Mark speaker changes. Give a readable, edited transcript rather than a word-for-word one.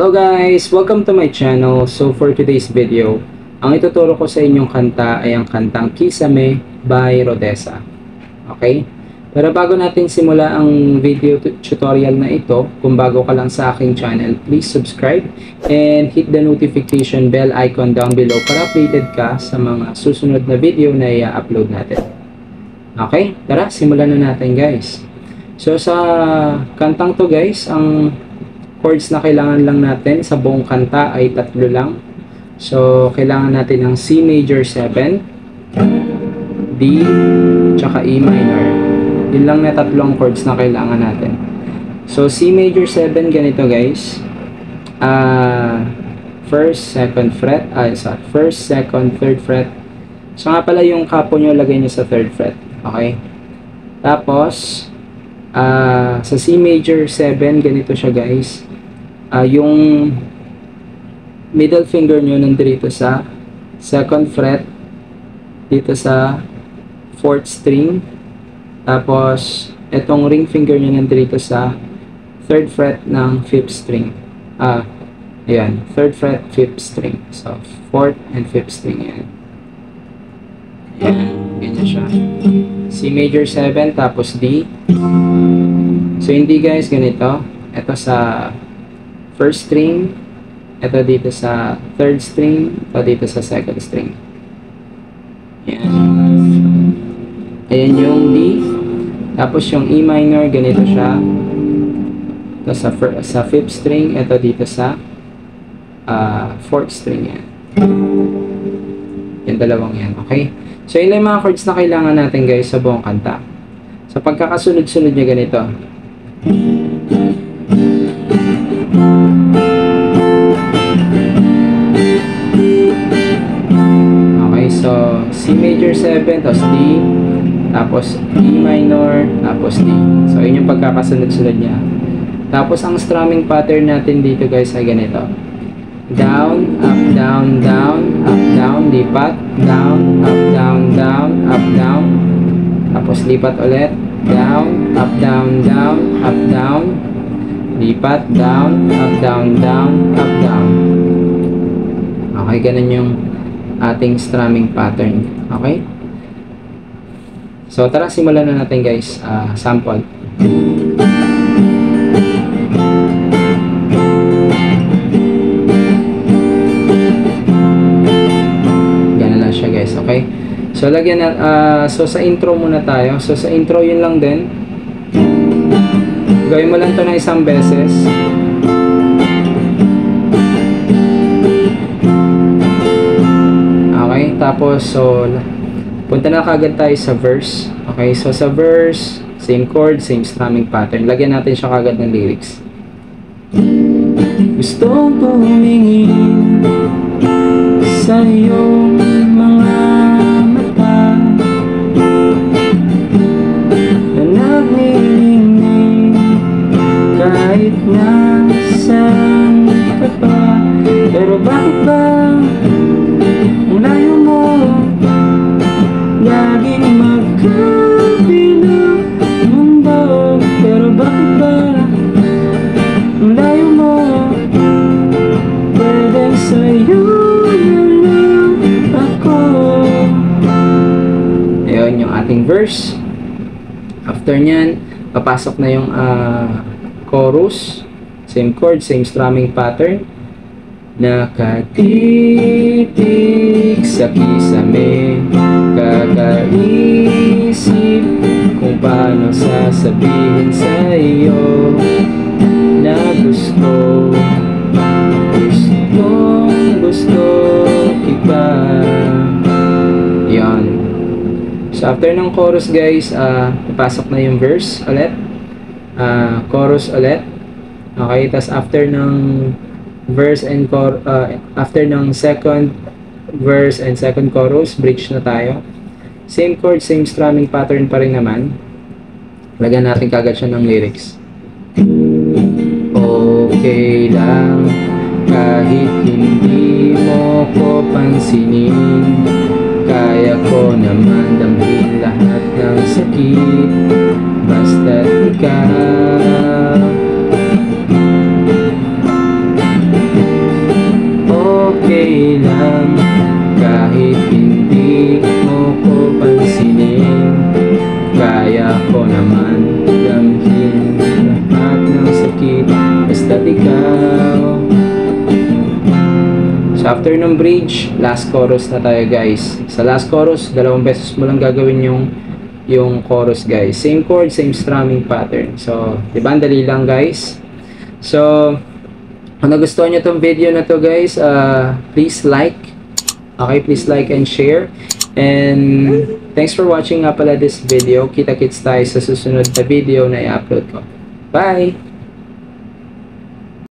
Speaker 1: Hello guys! Welcome to my channel. So for today's video, ang ituturo ko sa inyong kanta ay ang kantang Kisame by Rodessa. Okay? Pero bago natin simula ang video tutorial na ito, kung bago ka lang sa aking channel, please subscribe and hit the notification bell icon down below para updated ka sa mga susunod na video na i-upload natin. Okay? Tara, simulan na natin guys. So sa kantang to guys, ang chords na kailangan lang natin sa buong kanta ay tatlo lang. So, kailangan natin ng C major 7, D, tsaka E minor. Yun lang na tatlong chords na kailangan natin. So, C major 7, ganito guys. First, second fret, first, second, third fret. So, nga pala yung kapo nyo, lagay nyo sa third fret. Okay? Tapos, sa C major 7, ganito siya guys. Yung middle finger nyo nandito sa second fret, dito sa fourth string. Tapos, itong ring finger nyo nandito sa third fret ng fifth string. Ayan, third fret, fifth string. So, fourth and fifth string yan. Ayan, ganyan siya. C major 7, tapos D. So, hindi guys, ganito. Ito sa first string, ito dito sa third string, ito dito sa second string. Ayan. Ayan yung D. Tapos yung E minor, ganito siya. Ito sa fifth string, ito dito sa fourth string yan. Yung dalawang yan, okay? So, yun lang mga chords na kailangan natin guys sa buong kanta. Sa pagkakasunod-sunod niya ganito. Okay, so C major 7, tapos D, tapos E minor, tapos D. So, yun yung pagkakasunod-sunod niya. Tapos, ang strumming pattern natin dito guys ay ganito. Down, up, down, down, up, down, lipat, down, up, down, down, up, down. Tapos, lipat ulit. Down, up, down, down, up, down. Lipat, down, up, down, down, up, down. Okay, ganun yung ating strumming pattern. Okay? So, tara, simulan na natin guys. Sample. Ganun lang siya guys. Okay? So, lagyan na, so sa intro muna tayo. So, sa intro yun lang din. Gawin mo lang to na isang beses. Okay, tapos so punta na kagad tayo sa verse. Okay, so sa verse, same chord, same strumming pattern. Lagyan natin siya kagad ng lyrics. Gustong tumingin sa iyong mga mata na naglilingning kahit nasaan ka pa. Pero bakit ba ang layo mo laging magkabilang mundo? Pero bakit ba ang layo mo pwedeng sa'yo lang ako? Ayun yung ating verse. After nyan, papasok na yung chorus, same chord, same strumming pattern. Nakatitig sa kisame, kakaisip kung paano sasabihin sa iyo na gusto kita. Yan. So after ng chorus guys, papasok na yung verse ulit, chorus ulit. Okay, tas after ng verse and after ng second verse and second chorus, bridge na tayo. Same chord, same strumming pattern pa rin naman. Lagyan natin kagad siya ng lyrics. Okay lang kahit hindi mo ko pansinin, kaya ko naman damhin lahat ng sakit, basta't ikaw after ng bridge, last chorus na tayo guys. Sa last chorus, 2 beses mo lang gagawin yung chorus guys. Same chord, same strumming pattern. So, diba? Ang dali lang guys. So, kung nagustuhan nyo tong video na to guys, please like. Okay, please like and share. And thanks for watching nga pala this video. Kita-kits tayo sa susunod na video na i-upload ko. Bye!